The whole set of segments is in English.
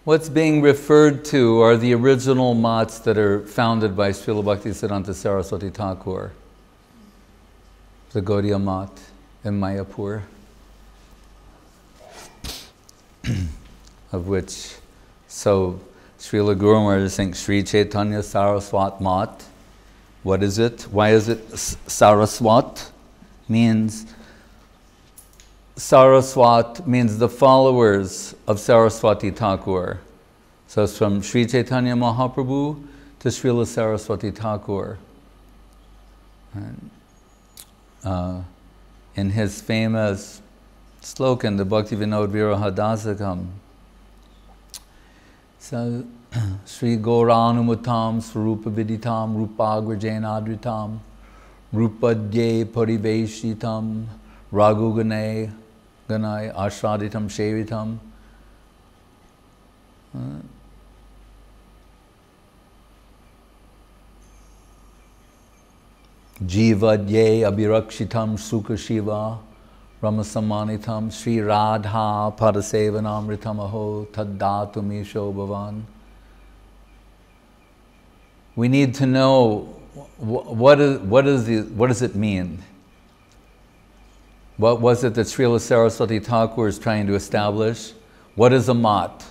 What's being referred to are the original mats that are founded by Srila Bhaktisiddhanta Saraswati Thakur, the Gaudiya Mat in Mayapur, of which, so Srila Guru Maharaj is saying Sri Chaitanya Saraswat Mat. What is it? Why is it Saraswat? Saraswat means the followers of Saraswati Thakur. So it's from Sri Chaitanya Mahaprabhu to Srila Saraswati Thakur. In his famous slogan, the Bhakti Vinod Viraha Dasakam, so Sri Gauranumatam Swarupa Viditam Rupagrajanadritam Rupadye Pariveshitam Raghugane Ganai Ashraditam Shevitam. Jivadye Abhirakshitam Sukha Shiva Ramasamanitam Sri Radha Padasevanamritam Aho Taddatumisho Bhavan. We need to know what does it mean? What was it that Srila Saraswati Thakur is trying to establish? What is a mat?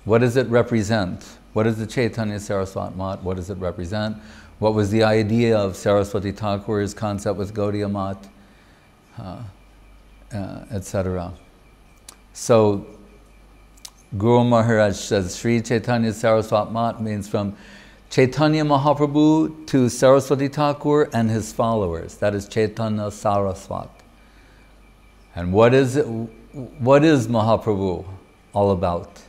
What does it represent? What is the Chaitanya Saraswat Mat? What does it represent? What was the idea of Saraswati Thakur's concept with Gaudiya Mat, etc. So Guru Maharaj says Sri Chaitanya Saraswat Mat means from Chaitanya Mahaprabhu to Saraswati Thakur and his followers. That is Chaitanya Saraswat. And what is Mahaprabhu all about?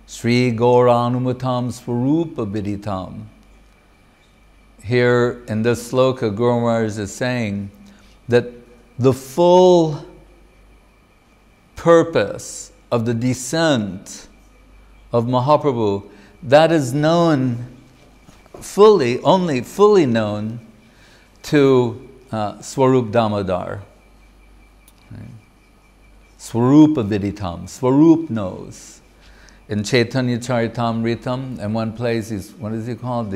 Sri Gauranumatam Swarupa Viditam. Here in this sloka, Guru Maharaj is saying that the full purpose of the descent of Mahaprabhu, that is known fully, only fully known to Swarup Damodar. Right? Swarupa Viditam, Swarup knows. In Chaitanya Charitamritam, in one place, what is he called?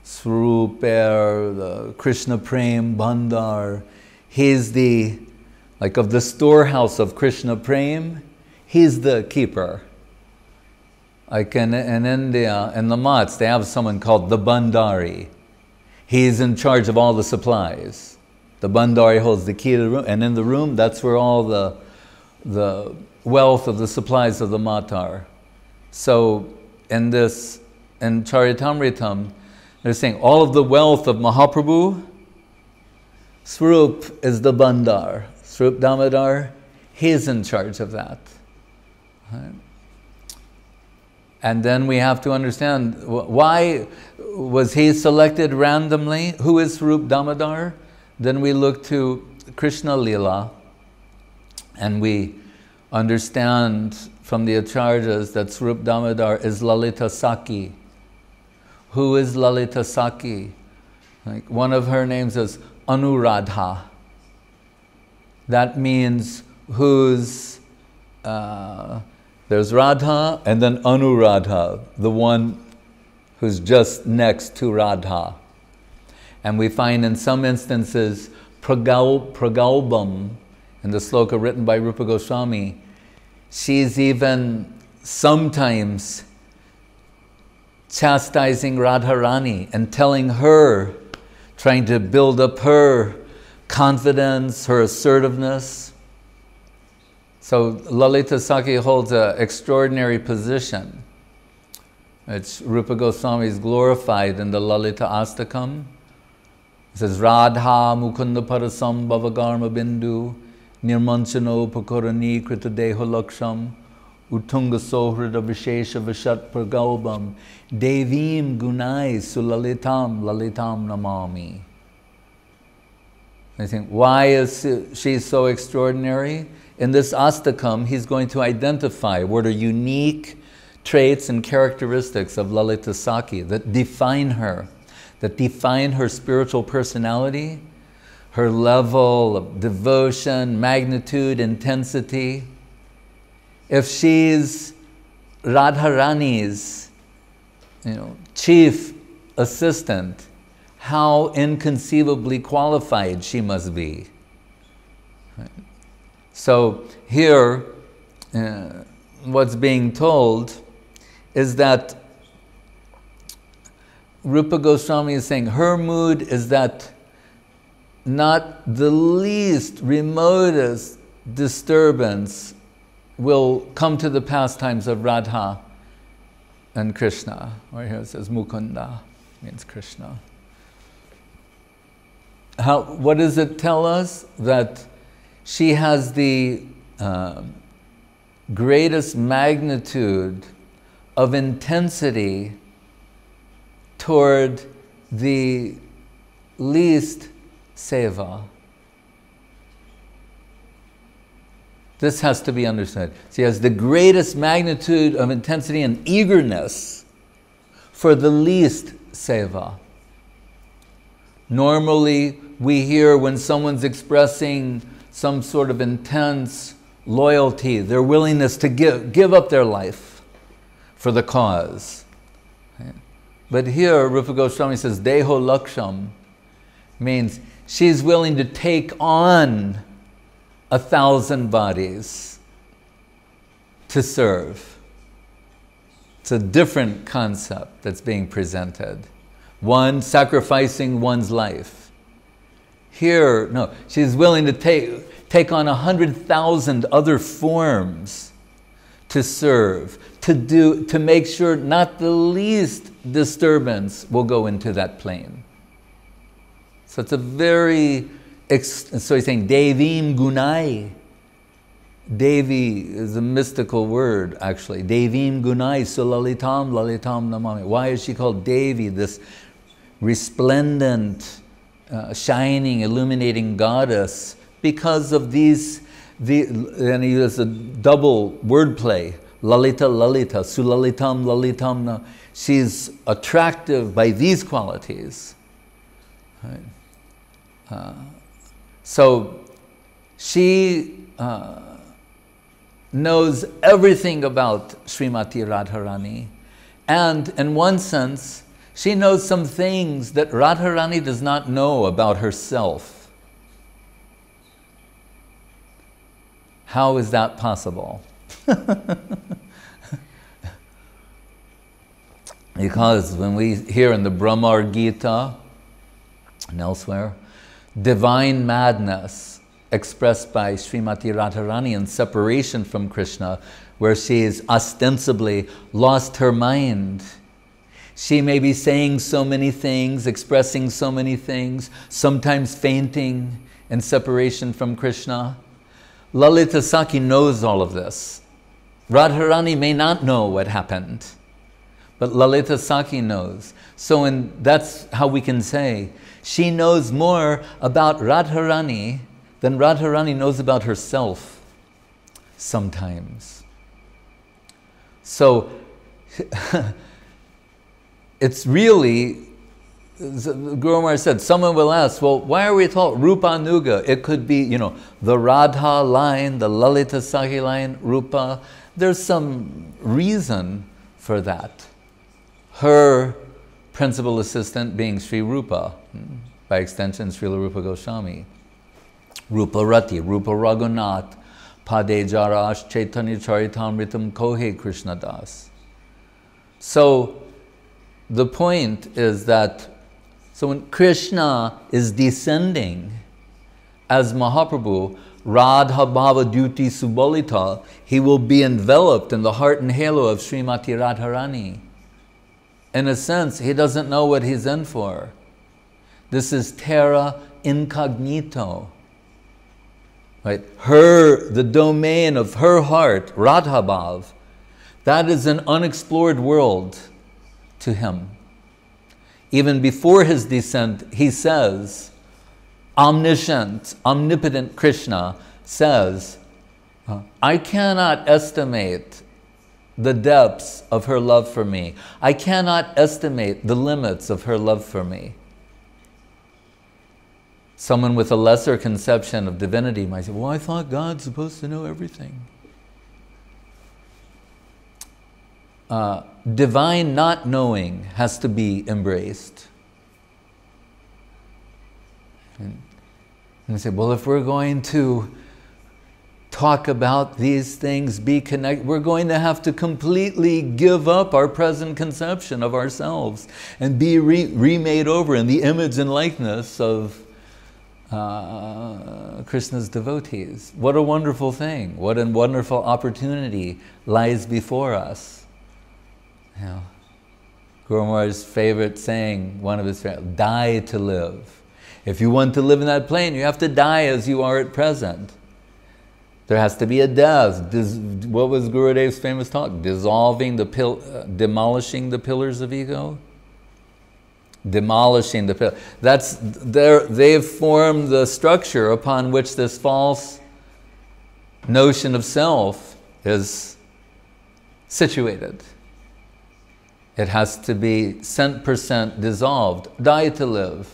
Swaruper, the Krishna Prem Bandar. He's of the storehouse of Krishna Prem, he's the keeper. Like in India, in the mats, they have someone called the Bandari. He's in charge of all the supplies. The Bandari holds the key to the room, and in the room, that's where all the wealth of the supplies of the mat are. So in Charitamritam, they're saying all of the wealth of Mahaprabhu, Swarup is the Bandar. Swarup Damodar, he's in charge of that. Right? And then we have to understand, why was he selected randomly? Who is Swarup Damodar? Then we look to Krishna Lila, and we understand from the Acharyas that Swarup Damodar is Lalita Saki. Who is Lalita Saki? Like one of her names is Anuradha. That means who's, there's Radha and then Anuradha, the one who's just next to Radha. And we find in some instances Pragalbam, in the sloka written by Rupa Goswami, she's even sometimes chastising Radharani and telling her, trying to build up her confidence, her assertiveness. So Lalita Saki holds an extraordinary position. It's Rupa Goswami is glorified in the Lalita Astakam. It says, Radha Mukunda Parasam Bhavagarma Bindu Nirmanchano Pakorani Krita Deho Laksham Utunga Sohrida Vishesha Vishat Pragalbam Devim Gunai Sulalitam Lalitam Namami. I think, why is she so extraordinary? In this Astakam, he's going to identify what are unique traits and characteristics of Lalita Saki that define her spiritual personality, her level of devotion, magnitude, intensity. if she's Radharani's, chief assistant, how inconceivably qualified she must be. Right? So here, what's being told is that Rupa Goswami is saying her mood is that not the least remotest disturbance will come to the pastimes of Radha and Krishna. Right here it says Mukunda, means Krishna. What does it tell us? That she has the greatest magnitude of intensity toward the least seva. This has to be understood. She has the greatest magnitude of intensity and eagerness for the least seva. Normally, we hear when someone's expressing some sort of intense loyalty, their willingness to give up their life for the cause. But here, Rupa Goswami says, Deho Laksham means she's willing to take on 1,000 bodies to serve. It's a different concept that's being presented. One, sacrificing one's life. Here, no, she's willing to take on 100,000 other forms to serve, to make sure not the least disturbance will go into that plane. So it's a very, so he's saying, Devim Gunai. Devi is a mystical word, actually. Devim Gunai Sulalitam Lalitam Namami. Why is she called Devi, this resplendent, shining, illuminating goddess? Because of these, and he has a double wordplay. Lalita Lalita, Sulalitam Lalitam. She's attractive by these qualities. Right? So she knows everything about Srimati Radharani, and in one sense, she knows some things that Radharani does not know about herself. How is that possible? Because when we hear in the Brahmar Gita and elsewhere, divine madness expressed by Srimati Radharani in separation from Krishna, where she is ostensibly lost her mind. She may be saying so many things, expressing so many things, sometimes fainting in separation from Krishna. Lalita Saki knows all of this. Radharani may not know what happened, but Lalita Saki knows. So that's how we can say, she knows more about Radharani than Radharani knows about herself sometimes. So it's really, Guru Maharaj said, someone will ask, well, why are we taught Rupa Nuga? It could be, the Radha line, the Lalita Saki line, Rupa. There's some reason for that. Her principal assistant being Sri Rupa, by extension Srila Rupa Goswami. Rupa Rati, Rupa Raghunath, Pade Jarash, Chaitanya Charitamritam Kohe Krishna Das. So the point is that, so when Krishna is descending as Mahaprabhu, Radha Bhava Duty Subalita, he will be enveloped in the heart and halo of Srimati Radharani. In a sense, he doesn't know what he's in for. This is Terra Incognito. Right? The domain of her heart, Radha Bhav, that is an unexplored world to him. Even before his descent, he says, omniscient, omnipotent Krishna says, I cannot estimate the depths of her love for me. I cannot estimate the limits of her love for me. Someone with a lesser conception of divinity might say, well, I thought God's supposed to know everything. divine not knowing has to be embraced. And you say, well, if we're going to talk about these things, be connected, we're going to have to completely give up our present conception of ourselves and be remade over in the image and likeness of Krishna's devotees. What a wonderful thing. What a wonderful opportunity lies before us. You know, Guru Maharaj's favorite saying, one of his favorites, die to live. If you want to live in that plane, you have to die as you are at present. There has to be a death. What was Gurudev's famous talk? Demolishing the pillars of ego? Demolishing the pillars. They've formed the structure upon which this false notion of self is situated. It has to be 100% dissolved. Die to live.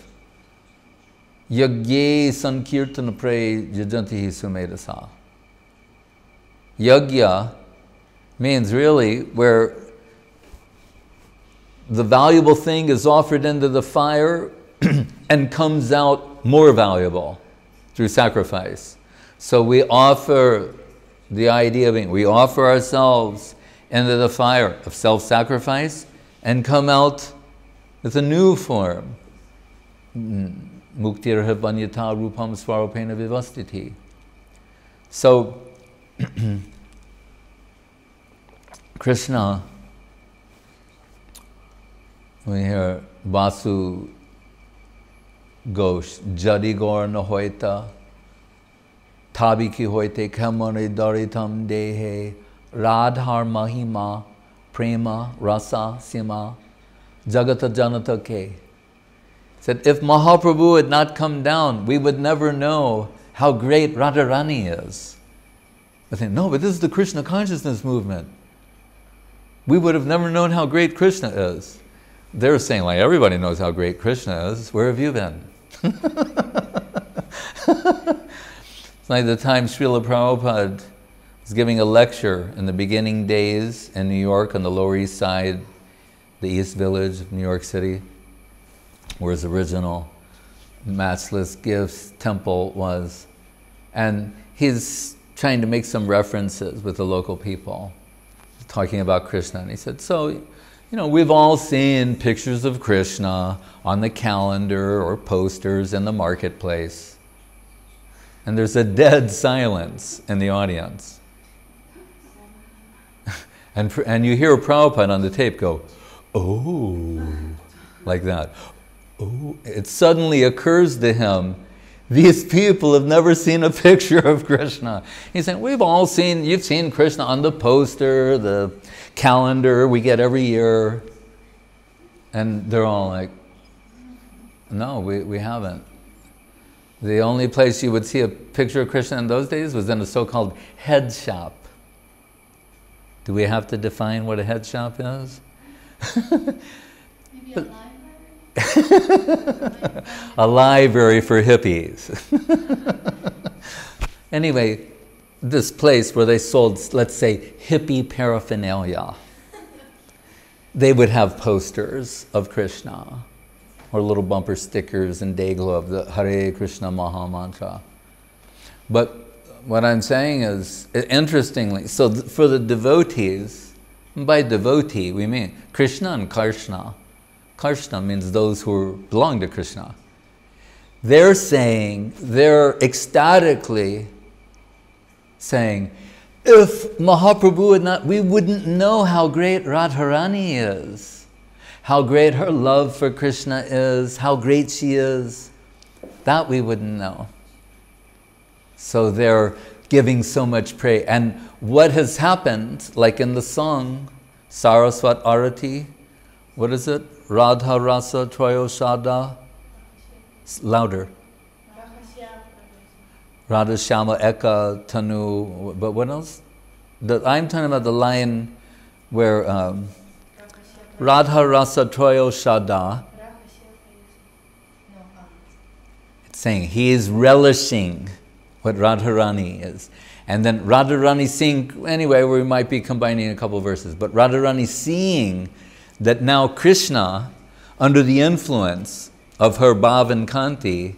Yagye sankirtana pre jajanti sumedasa. Yagya means really where the valuable thing is offered into the fire and comes out more valuable through sacrifice. So we offer the idea of we offer ourselves into the fire of self-sacrifice and come out with a new form. Muktir vanyata rupam svaropena vivastiti. So Krishna, we hear Vasu Ghosh, Jadi Gaur Nahoita, Tabi ki hoite kamane daritam dehe, Radhar Mahima, Prema, Rasa, Sima, Jagata Janata ke. Said, if Mahaprabhu had not come down, we would never know how great Radharani is. I think, no, but this is the Krishna consciousness movement. We would have never known how great Krishna is. They're saying, like, everybody knows how great Krishna is. Where have you been? It's like the time Srila Prabhupada was giving a lecture in the beginning days in New York on the Lower East Side, the East Village of New York City, where his original Matchless Gifts temple was. And he's trying to make some references with the local people, talking about Krishna. And he said, so, you know, we've all seen pictures of Krishna on the calendar or posters in the marketplace. And there's a dead silence in the audience. and you hear Prabhupada on the tape go, oh, like that. Oh, it suddenly occurs to him, these people have never seen a picture of Krishna. He's saying, we've all seen, you've seen Krishna on the poster, the calendar we get every year. And they're all like, no, we haven't. The only place you would see a picture of Krishna in those days was in a so-called head shop. Do we have to define what a head shop is? Maybe a library? A library for hippies. Anyway, this place where they sold, let's say, hippie paraphernalia. They would have posters of Krishna, or little bumper stickers and day glow of the Hare Krishna Maha Mantra. But what I'm saying is, interestingly, so for the devotees, by devotee we mean Krishna and Karshna. Karshna means those who belong to Krishna. They're saying, they're ecstatically saying, if Mahaprabhu had not, we wouldn't know how great Radharani is, how great her love for Krishna is, how great she is. That we wouldn't know. So they're giving so much praise. And what has happened, like in the song, Saraswat Arati, what is it? Radha Rasa Trayo Shada. Louder. Radha Shama Eka Tanu. But what else? I'm talking about the line where Radha Rasa Trayo Shada. It's saying he is relishing what Radharani is. And then Radharani seeing, anyway, we might be combining a couple of verses, but Radharani seeing that now Krishna, under the influence of her Bhav and Kanti,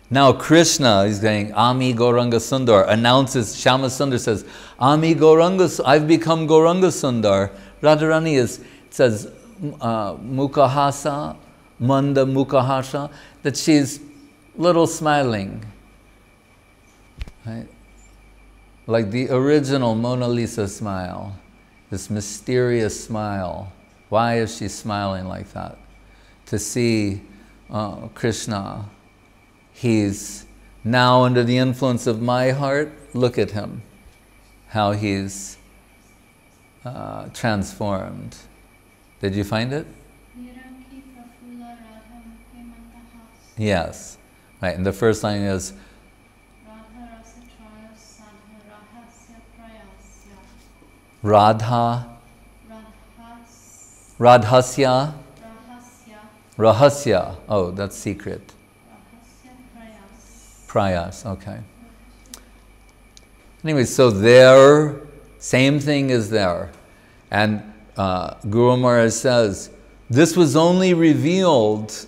now Krishna is saying, Ami Gauranga Sundar, announces, Shama Sundar says, Ami Gauranga, I've become Gauranga Sundar. Radharani says, Mukahasa, Manda Mukahasa, that she's little smiling. Right? Like the original Mona Lisa smile, this mysterious smile. Why is she smiling like that? To see Krishna, he's now under the influence of my heart. Look at him, how he's transformed. Did you find it? Yes. Right, and the first line is Radha Radhasya Rahasya. Oh, that's secret. Prayas, okay. Anyway, so there, same thing is there. And Guru Maharaj says, this was only revealed,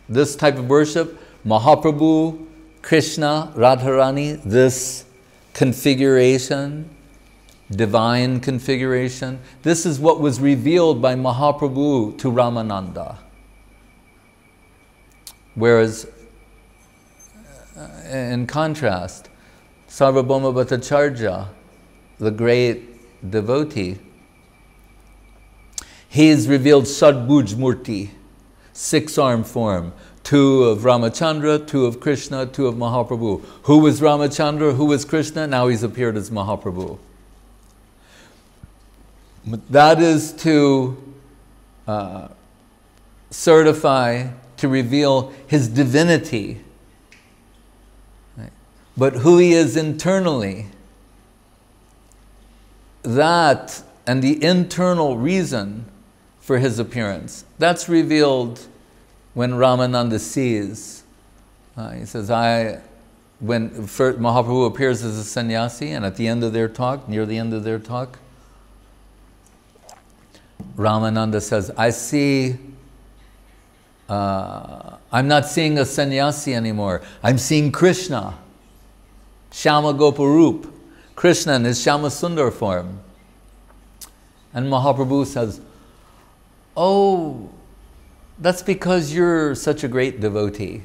this type of worship, Mahaprabhu, Krishna, Radharani, this configuration, divine configuration, this is what was revealed by Mahaprabhu to Ramananda. Whereas, in contrast, Sarvabhauma Bhattacharya, the great devotee, he has revealed Sadbhuj Murti, six-arm form, two of Ramachandra, two of Krishna, two of Mahaprabhu. Who was Ramachandra? Who was Krishna? Now he's appeared as Mahaprabhu. That is to certify, to reveal his divinity. Right? But who he is internally, that and the internal reason for his appearance, that's revealed when Ramananda sees. He says, when Mahaprabhu appears as a sannyasi, and at the end of their talk, near the end of their talk, Ramananda says, I see, I'm not seeing a sannyasi anymore. I'm seeing Krishna, Shama Goparup, Krishna in his Shama Sundar form. And Mahaprabhu says, oh, that's because you're such a great devotee.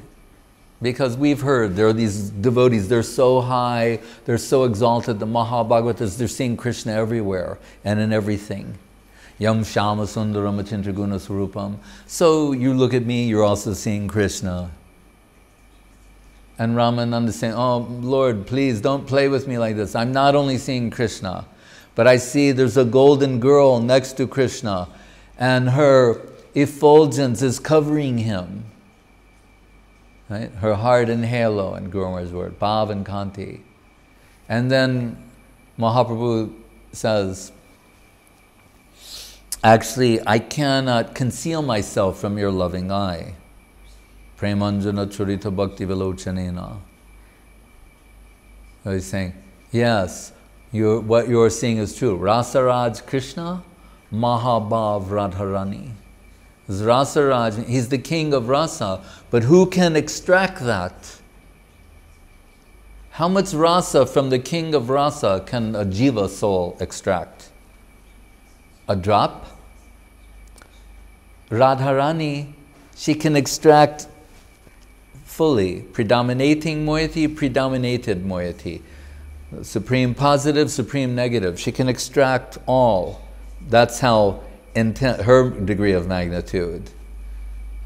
Because we've heard there are these devotees, they're so high, they're so exalted, the Mahabhagavatas, they're seeing Krishna everywhere and in everything. Yam Shama Sundaram Achintra Guna Swarupam. So you look at me, you're also seeing Krishna. And Ramananda is saying, oh Lord, please don't play with me like this. I'm not only seeing Krishna, but I see there's a golden girl next to Krishna, and her effulgence is covering him. Right? Her heart and halo, in Guru Maharaj's word, Bhav and Kanti. And then Mahaprabhu says, actually, I cannot conceal myself from your loving eye. Premanjana Churita Bhakti Vilochanena. So he's saying, yes, what you're seeing is true. Rasaraj Krishna, Mahabhav Radharani. Rasaraj, he's the king of rasa, but who can extract that? How much rasa from the king of rasa can a jiva soul extract? A drop? Radharani, she can extract fully, predominating moiety, predominated moiety, supreme positive, supreme negative. She can extract all. That's how her degree of magnitude.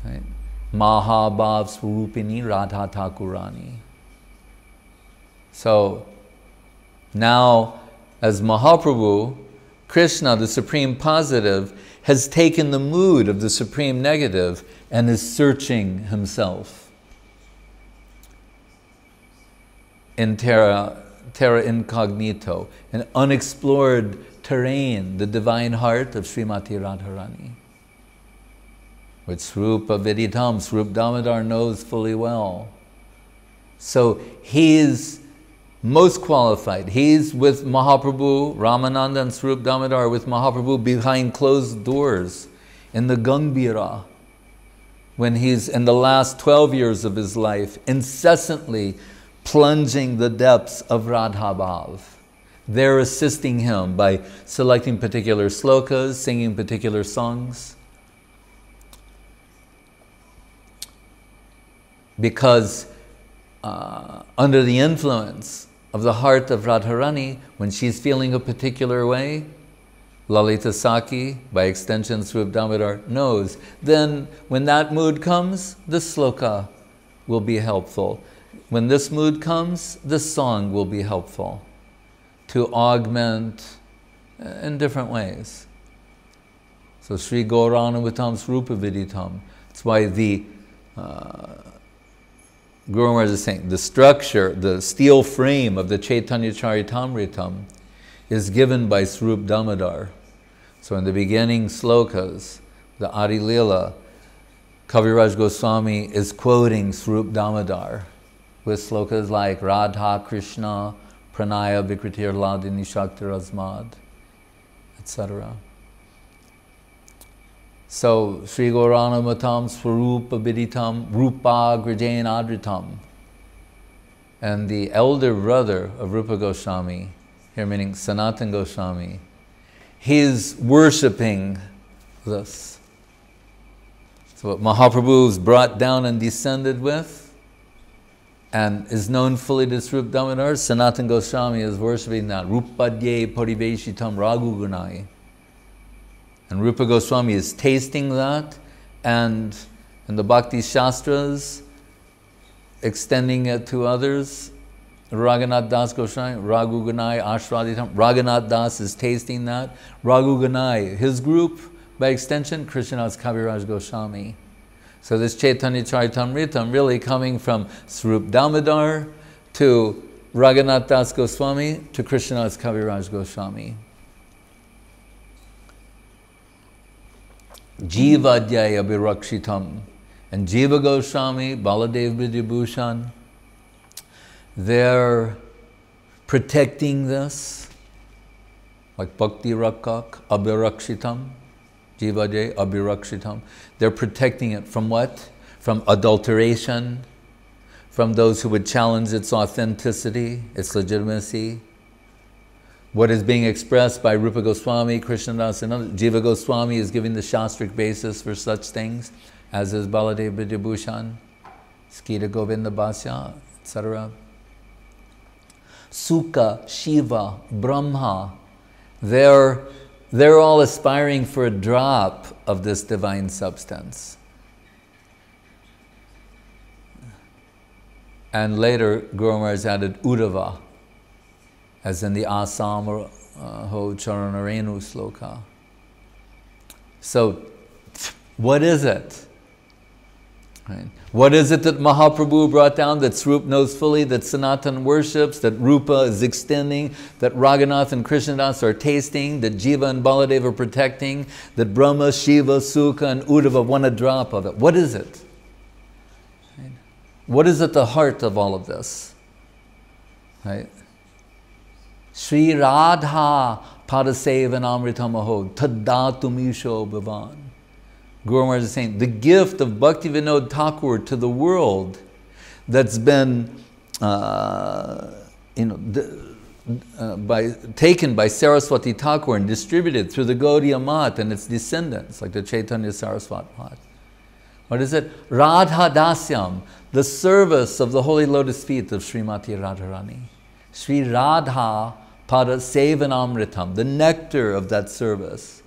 Right? Mahabhav Swarupini Radha Thakurani. So now, as Mahaprabhu, Krishna, the supreme positive, has taken the mood of the supreme negative and is searching himself. In Terra Incognito, an unexplored terrain, the divine heart of Srimati Radharani, which Srupa Viditam, Srup Damodar knows fully well. So he's most qualified. He's with Mahaprabhu, Ramananda and Swarup Damodar with Mahaprabhu behind closed doors in the Gambhira, when he's in the last 12 years of his life, incessantly plunging the depths of Radha Bhav. They're assisting him by selecting particular slokas, singing particular songs. Because under the influence of the heart of Radharani, when she's feeling a particular way, Lalita Saki, by extension Swarup Damodar, knows. Then when that mood comes, the sloka will be helpful. When this mood comes, the song will be helpful to augment in different ways. So Sri Gauranavitam Srupa Viditam. That's why the Guru Maharaj is saying the structure, the steel frame of the Chaitanya Charitamritam is given by Swarup Damodar. So in the beginning slokas, the Adi Lila, Kaviraj Goswami is quoting Swarup Damodar with slokas like Radha Krishna, Pranaya Vikritir Ladini Shakti Razmad, etc. So Sri Gauranavitam Swarupa Viditam Rupa Grajain Adritam. And the elder brother of Rupa Goswami, here meaning Sanatana Goswami, he's worshipping this. So what Mahaprabhu's brought down and descended with, and is known fully to Swarup Damodar, Sanatana Goswami is worshipping that. Rupadye Pariveshitam Raghu Gunai. And Rupa Goswami is tasting that, and in the Bhakti Shastras, extending it to others. Raghunath Das Goswami, Raghu Gunai, Ashwaditam. Raghunath Das is tasting that. Raghu Gunai, his group, by extension, Krishnadas Kaviraj Goswami. So this Chaitanya Charitamritam really coming from Swarup Damodar to Raghunath Das Goswami to Krishnadas Kaviraj Goswami. Jivadhyaya Abhirakshitam. And Jiva Goswami, Baladev Vidyabhushan, they're protecting this, like Bhakti Rakak, Abhirakshitam, Jivadhyaya Abhirakshitam. They're protecting it from what? From adulteration, from those who would challenge its authenticity, its legitimacy. What is being expressed by Rupa Goswami, Krishnadas, and others. Jiva Goswami is giving the shastric basis for such things, as is Baladev Vidyabhushan, Skita Govinda Bhasya, etc. Sukha, Shiva, Brahma, they're all aspiring for a drop of this divine substance. And later, Guru Maharaj added Uddhava, as in the Asam Ho Charanarenu sloka. So, what is it? Right. What is it that Mahaprabhu brought down, that Swarup knows fully, that Sanatan worships, that Rupa is extending, that Raghunath and Krishnadas are tasting, that Jiva and Baladev are protecting, that Brahma, Shiva, Sukha and Uddhava want a drop of it? What is it? Right. What is at the heart of all of this? Right. Sri Radha Padasevanamritamaho Tadatumisho Bhavan. Guru Maharaj is saying, the gift of Bhakti Vinod Thakur to the world that's been taken by Saraswati Thakur and distributed through the Gaudiya Math and its descendants, like the Chaitanya Saraswat Math. What is it? Radha Dasyam, the service of the holy lotus feet of Srimati Radharani. Sri Radha Pada Sevanamritam, the nectar of that service.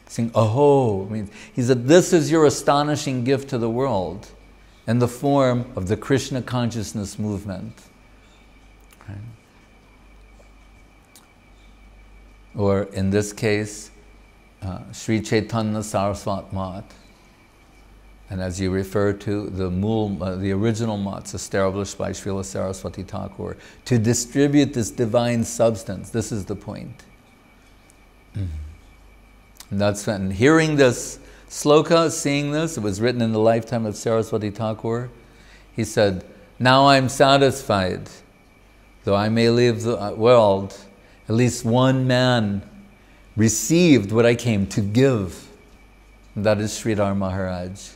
Saying, aho, means he said, this is your astonishing gift to the world in the form of the Krishna consciousness movement. Right? Or in this case, Sri Chaitanya Saraswat Mat. And as you refer to the original mats established by Srila Saraswati Thakur, to distribute this divine substance, this is the point. And that's when, hearing this sloka, seeing this, it was written in the lifetime of Saraswati Thakur, he said, now I'm satisfied though I may leave the world, at least one man received what I came to give. And that is Sridhar Maharaj.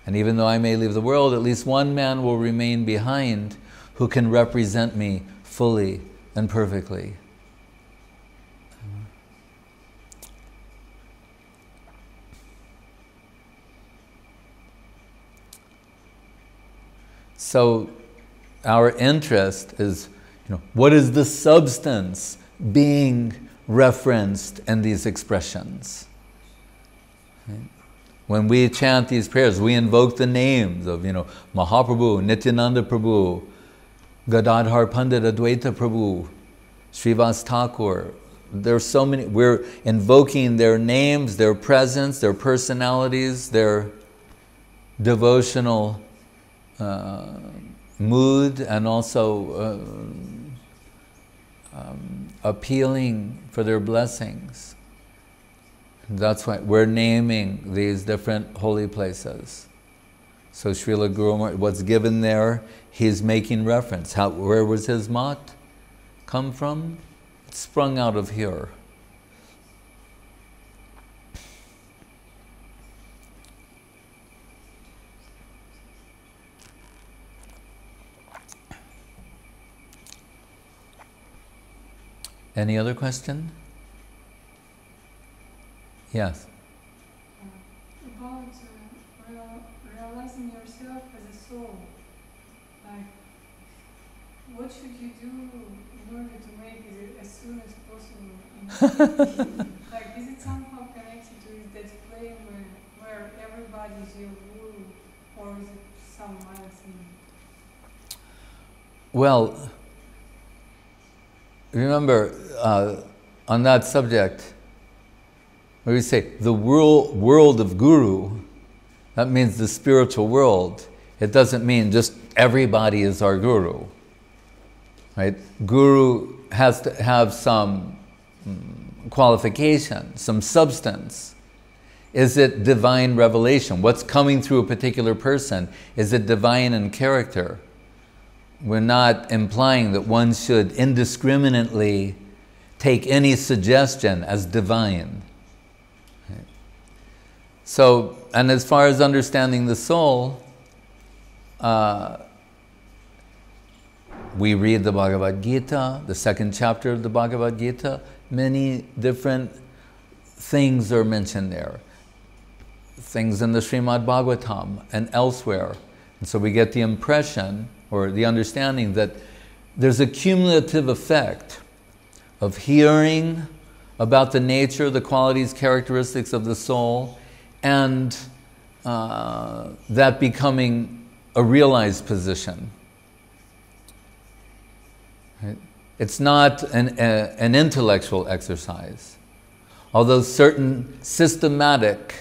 And even though I may leave the world, at least one man will remain behind who can represent me fully and perfectly. So our interest is, what is the substance being referenced in these expressions? Right? When we chant these prayers, we invoke the names of, Mahaprabhu, Nityananda Prabhu, Gadadhar Pandit Advaita Prabhu, Srivas Thakur. There's so many. We're invoking their names, their presence, their personalities, their devotional mood, and also appealing for their blessings. That's why we're naming these different holy places. So Srila Guru Maharaj, what's given there, he's making reference. Where was his mat come from? It sprung out of here. Any other question? Yes. About realizing yourself as a soul, like, what should you do in order to make it as soon as possible? Like, is it somehow connected to that plane where everybody is your guru, or is it some other thing? Well, remember, on that subject, when we say the world of Guru, that means the spiritual world. It doesn't mean just everybody is our Guru, right? Guru has to have some qualification, some substance. Is it divine revelation? What's coming through a particular person? Is it divine in character? We're not implying that one should indiscriminately take any suggestion as divine. So, and as far as understanding the soul, we read the Bhagavad Gita, the second chapter of the Bhagavad Gita. Many different things are mentioned there. Things in the Srimad Bhagavatam and elsewhere. And so we get the impression or the understanding that there's a cumulative effect of hearing about the nature, the qualities, characteristics of the soul, and that becoming a realized position. Right? It's not an intellectual exercise, although certain systematic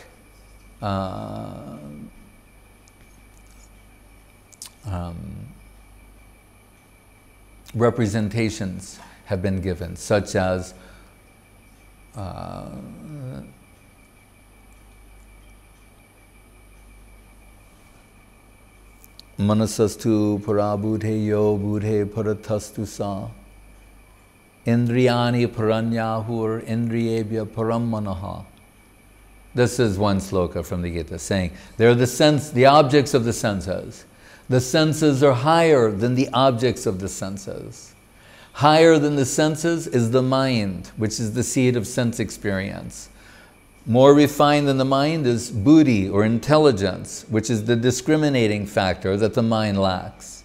representations have been given, such as Manasastu parabudhe yo budhe paratastu sa Indriyani paranyahur indriyebhya param manaha. This is one sloka from the Gita saying, they're the objects of the senses. The senses are higher than the objects of the senses. Higher than the senses is the mind, which is the seat of sense experience. More refined than the mind is buddhi, or intelligence, which is the discriminating factor that the mind lacks.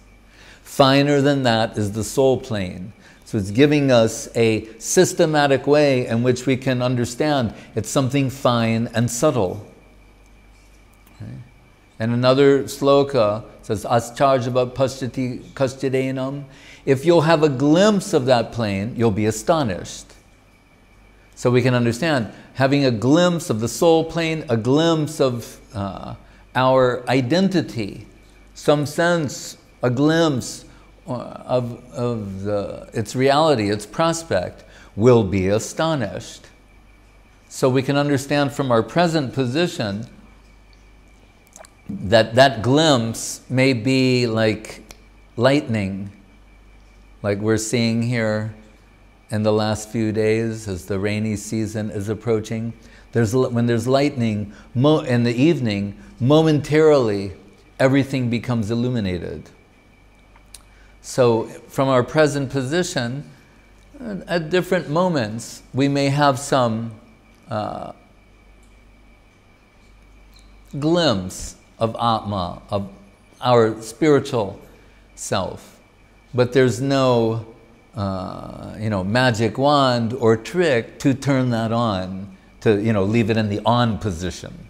Finer than that is the soul plane. So it's giving us a systematic way in which we can understand it's something fine and subtle. Okay. And another sloka says, Ascharjava paschati kaschidenam. If you'll have a glimpse of that plane, you'll be astonished. So we can understand, having a glimpse of the soul plane, a glimpse of our identity, some sense, a glimpse of its reality, its prospect, will be astonished. So we can understand from our present position that that glimpse may be like lightning like we're seeing here in the last few days as the rainy season is approaching. When there's lightning in the evening, momentarily everything becomes illuminated. So from our present position, at different moments, we may have some glimpse of Atma, of our spiritual self. But there's no magic wand or trick to turn that on, to leave it in the on position.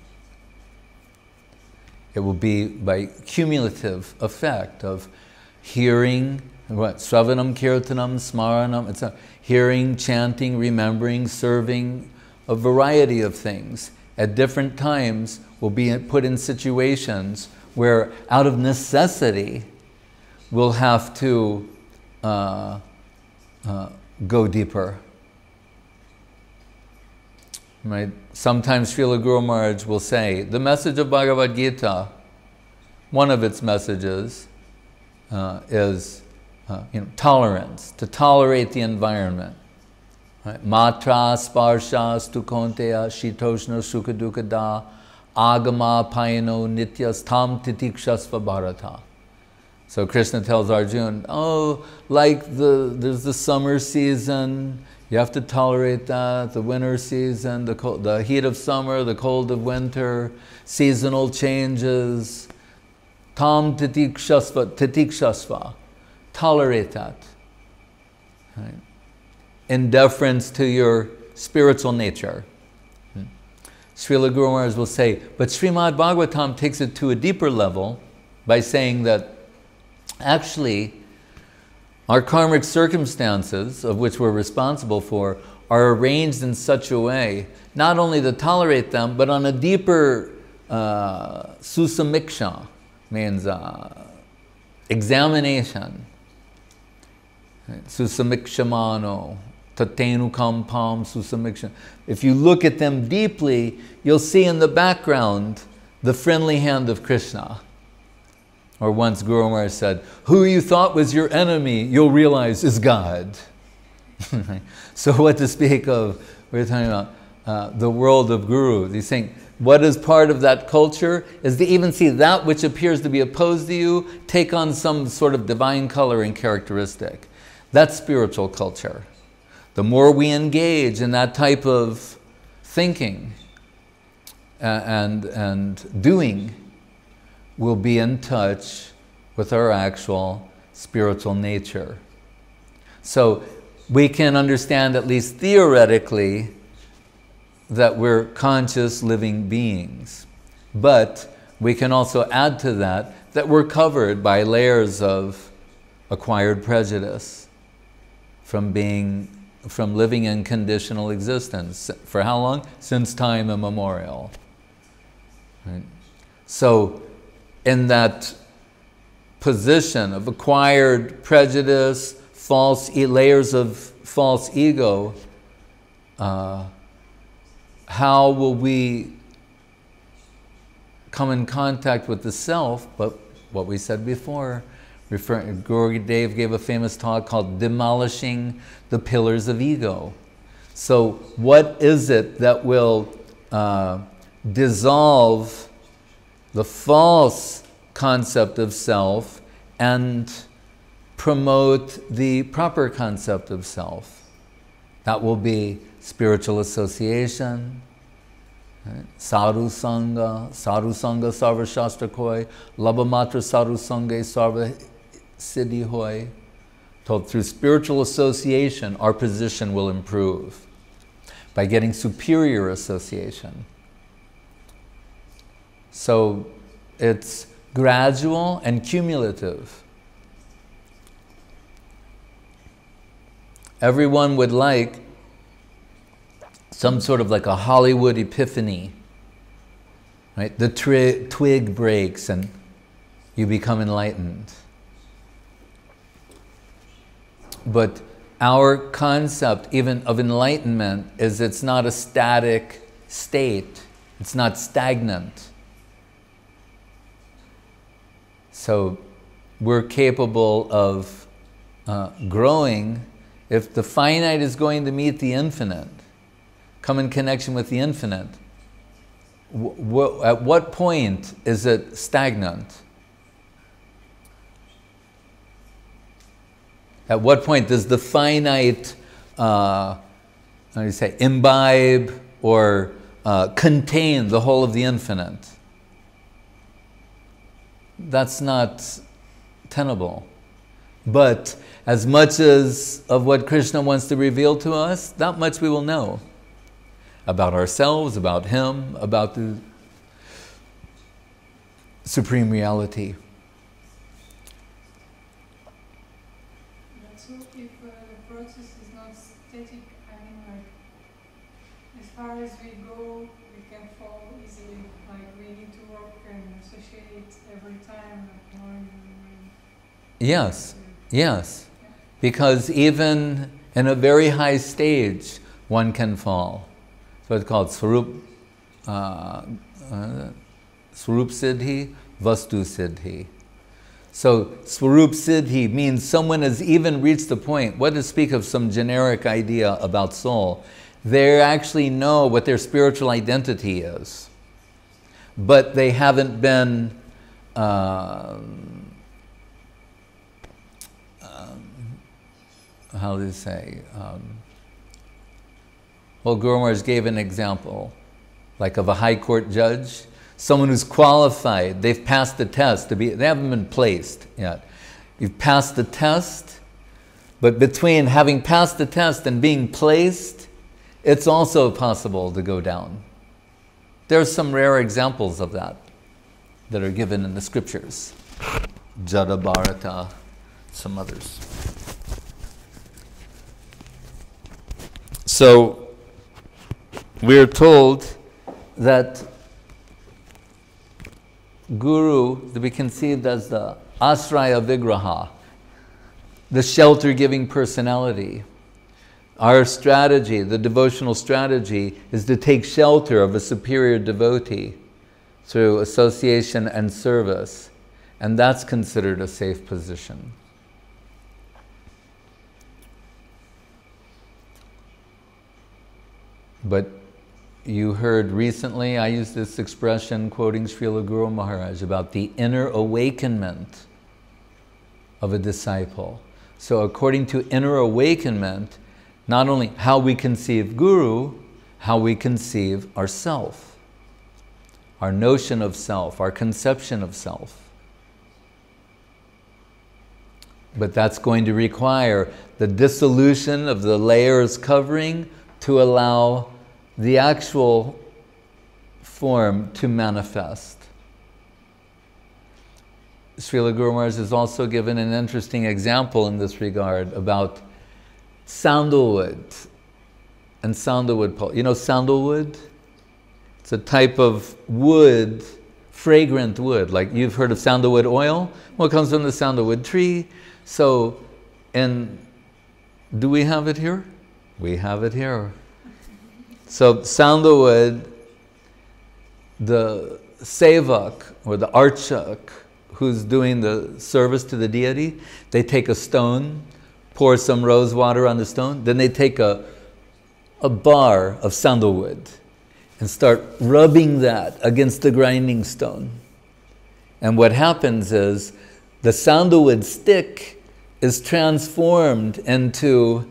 It will be by cumulative effect of hearing, Sravanam, Kirtanam, Smaranam, it's hearing, chanting, remembering, serving, a variety of things. At different times, we'll be put in situations where, out of necessity, we'll have to go deeper. Right? Sometimes Srila Guru Maharaj will say, the message of Bhagavad Gita, one of its messages is tolerance, to tolerate the environment. Right? Matra sparsha stukonteya shitoshna sukadukada agama payano nityas tam titikshasva bharata. So Krishna tells Arjuna, there's the summer season, you have to tolerate that, the winter season, the heat of summer, the cold of winter, seasonal changes. Tam titikshasva, tolerate that. Right? In deference to your spiritual nature. Srila Guru Maharaj will say, but Srimad Bhagavatam takes it to a deeper level by saying that actually, our karmic circumstances, of which we're responsible for, are arranged in such a way, not only to tolerate them, but on a deeper susamiksha, means examination. Susamikshamano, tatenu kampam susamiksha. If you look at them deeply, you'll see in the background the friendly hand of Krishna. Or once Guru Maharaj said, who you thought was your enemy, you'll realize is God. So what to speak of, we're talking about the world of gurus. He's saying, what is part of that culture is to even see that which appears to be opposed to you take on some sort of divine color and characteristic. That's spiritual culture. The more we engage in that type of thinking and doing, we'll be in touch with our actual spiritual nature. So we can understand, at least theoretically, that we're conscious living beings. But we can also add to that we're covered by layers of acquired prejudice from living in conditional existence. For how long? Since time immemorial. Right? So in that position of acquired prejudice, layers of false ego, how will we come in contact with the self? But what we said before, Gurudev gave a famous talk called Demolishing the Pillars of Ego. So what is it that will dissolve the false concept of self and promote the proper concept of self? That will be spiritual association, right? Sadhu Sangha Sarva Shastra Koi, Labhamatra Sadhu Sangha Sarva Siddhi Hoy. So through spiritual association, our position will improve by getting superior association. So it's gradual and cumulative. Everyone would like some sort of like a Hollywood epiphany, right? The twig breaks and you become enlightened. But our concept even of enlightenment is it's not a static state. It's not stagnant. So we're capable of growing, if the finite is going to meet the infinite, come in connection with the infinite, at what point is it stagnant? At what point does the finite, how do you say, imbibe or contain the whole of the infinite? That's not tenable. But as much as of what Krishna wants to reveal to us, that much we will know about ourselves, about Him, about the Supreme Reality. So if the process is not static, I mean, like, as far as we go, we can fall easily. Like, we need to work and associate every time, like, more and more. Yes, yes. Because even in a very high stage, one can fall. So it's called Swarup Siddhi, Vastu Siddhi. So Swarup Siddhi means someone has even reached the point, what to speak of some generic idea about soul, they actually know what their spiritual identity is. But they haven't been how do you say? Well, Guru Maharaj gave an example, like of a high court judge, someone who's qualified, they've passed the test to be, they haven't been placed yet. You've passed the test, but between having passed the test and being placed, it's also possible to go down. There are some rare examples of that are given in the scriptures. Jada Bharata, some others. So, we're told that Guru to be conceived as the Asraya Vigraha, the shelter-giving personality. Our strategy, the devotional strategy, is to take shelter of a superior devotee through association and service, and that's considered a safe position. But you heard recently, I used this expression quoting Srila Guru Maharaj about the inner awakenment of a disciple. So according to inner awakenment, not only how we conceive Guru, how we conceive ourself, our notion of self, our conception of self. But that's going to require the dissolution of the layers covering to allow the actual form to manifest. Srila Guru Maharaj has also given an interesting example in this regard about sandalwood and sandalwood pulp. You know sandalwood? It's a type of wood, fragrant wood, like you've heard of sandalwood oil. Well, it comes from the sandalwood tree. So, do we have it here? We have it here. So sandalwood, the sevak or the archak who's doing the service to the deity, they take a stone, pour some rose water on the stone, then they take a bar of sandalwood and start rubbing that against the grinding stone. And what happens is the sandalwood stick is transformed into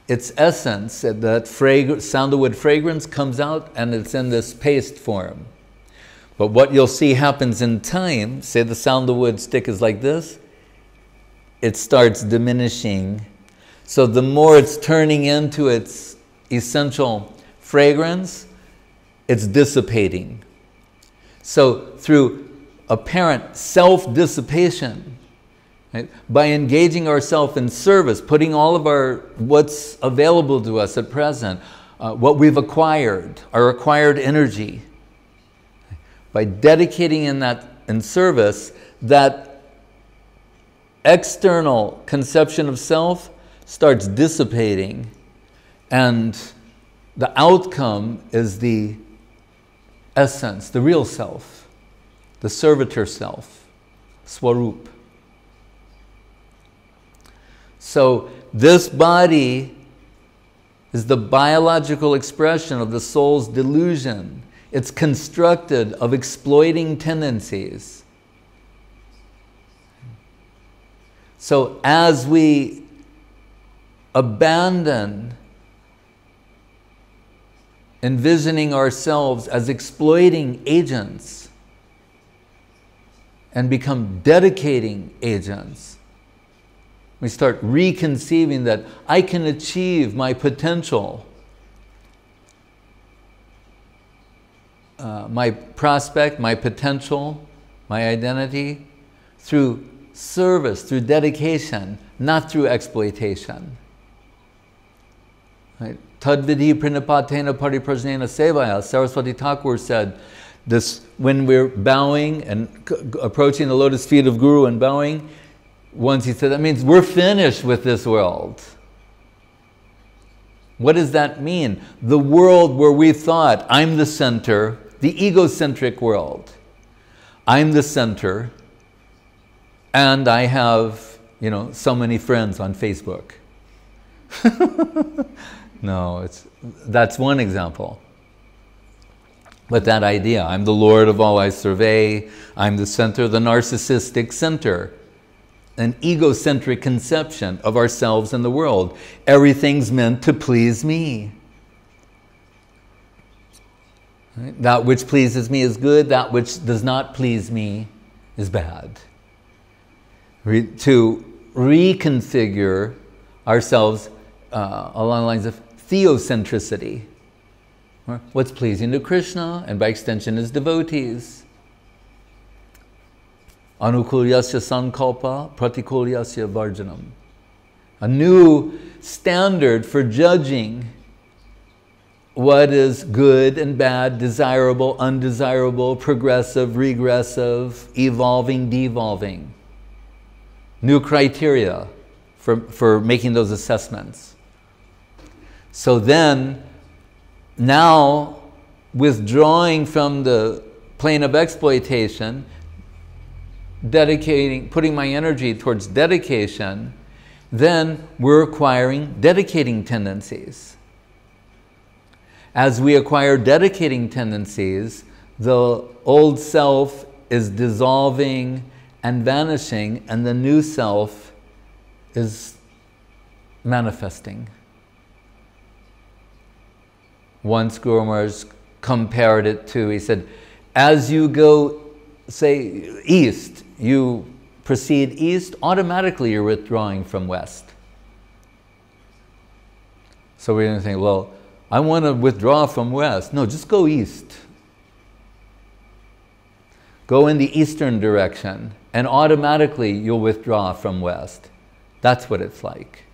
its essence, that sandalwood fragrance comes out and it's in this paste form. But what you'll see happens in time, say the sandalwood stick is like this, it starts diminishing. So the more it's turning into its essential fragrance, it's dissipating. So through apparent self-dissipation, right, by engaging ourselves in service, putting all of what's available to us at present, what we've acquired, our acquired energy, by dedicating in service, that external conception of self starts dissipating, and the outcome is the essence, the real self, the servitor self, Swarup. So this body is the biological expression of the soul's delusion. It's constructed of exploiting tendencies. So as we abandon envisioning ourselves as exploiting agents and become dedicating agents, we start reconceiving that I can achieve my potential, my prospect, my potential, my identity, through service, through dedication, not through exploitation. Right? Tadvidhi pranipatena pariprajnena sevaya. Saraswati Thakur said this when we're bowing and approaching the lotus feet of Guru and bowing. Once he said, that means we're finished with this world. What does that mean? The world where we thought, I'm the center, the egocentric world. I'm the center, and I have, so many friends on Facebook. No, that's one example. But that idea, I'm the Lord of all I survey, I'm the center, the narcissistic center. An egocentric conception of ourselves and the world. Everything's meant to please me. Right? That which pleases me is good, that which does not please me is bad. To reconfigure ourselves along the lines of theocentricity. What's pleasing to Krishna, and by extension his devotees. Anukulyasya sankalpa, pratikulyasya varjanam. A new standard for judging what is good and bad, desirable, undesirable, progressive, regressive, evolving, devolving. New criteria for making those assessments. So then, now, withdrawing from the plane of exploitation, putting my energy towards dedication, then we're acquiring dedicating tendencies. As we acquire dedicating tendencies, the old self is dissolving and vanishing, and the new self is manifesting. Once Guru Maharaj compared it to, he said, as you go, say, east, you proceed east, automatically you're withdrawing from west. So we're going to think, well, I want to withdraw from west. No, just go east. Go in the eastern direction, and automatically you'll withdraw from west. That's what it's like.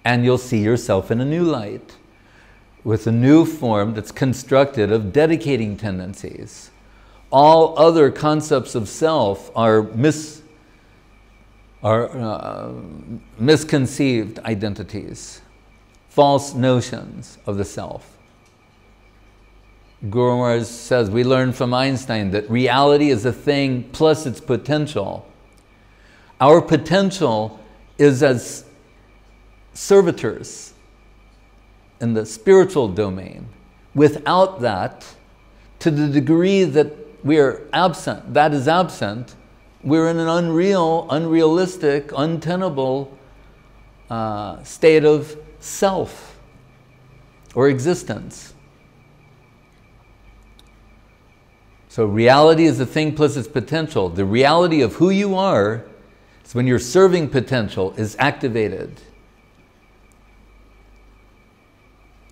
And you'll see yourself in a new light, with a new form that's constructed of dedicating tendencies. All other concepts of self are misconceived identities, false notions of the self. Guru Maharaj says, we learn from Einstein that reality is a thing plus its potential. Our potential is as servitors in the spiritual domain. Without that, to the degree that we are absent, that is absent, we're in an unrealistic, untenable state of self or existence. So reality is a thing plus its potential. The reality of who you are is when your serving potential is activated.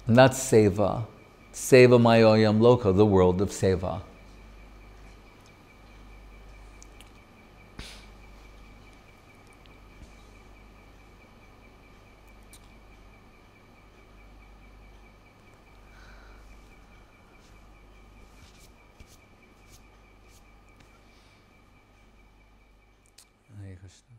And that's seva. Seva mayoyam loka, the world of seva. Hare Krishna.